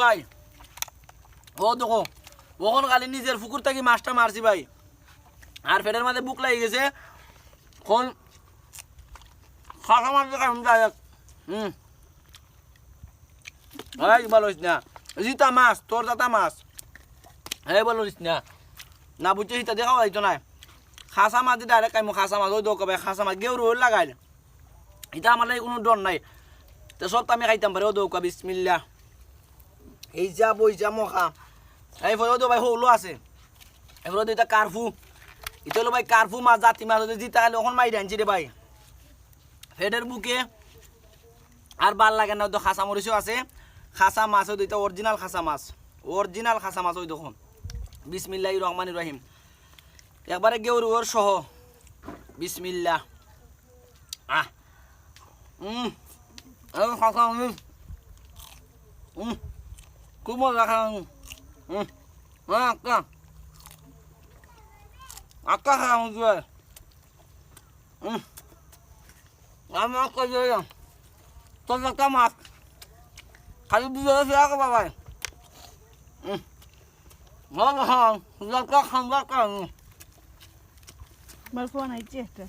ভাই ও দেখো ওখন খালি নিজের পুকুর থেকে মাছটা মারছি ভাই আর পেটের মাঝে বুক লাগে গেছে কোন খাসা মাছ খাই এই ভালো হইস না জিতা মাছ তোর দাতা মাছ এই ভালো হইস না না বুঝছে হিতা দেখাও হইতো না খাসা মাছ ডাইরেক্ট খাইমু খাসা মাছ ওই দোকা ভাই খাসা মাছ গেউর হইল লাগাই এটা আমার লাগে কোনো ডর নাই তো সব আমি খাইতাম পারে ও দৌকা বিসমিল্লাহ এই যা বই যা মখা এই ফলে তো ভাই হলো আছে এগুলো তো এটা কারফু এটা হলো ভাই কারফু মাছ জাতি মাছ জিতা গেলে ওখান মাই আনছি রে ভাই ফেডের বুকে আর ভাল লাগে না তো খাসা মরিচও আছে খাসা মাছ ওই দুইটা অরিজিনাল খাসা মাছ ওই দেখুন বিসমিল্লাহির রহমানির রহিম একবারে গেউর সহ বিসমিল্লাহ আহ খাসা খুব মজা আক্কা আক্কা খাওয়া যায় আমি আক্কা যাই তোর একটা মাছ খালি বুঝে গেছে আঁকা বাবাই খান আমার ফোন আইছে একটা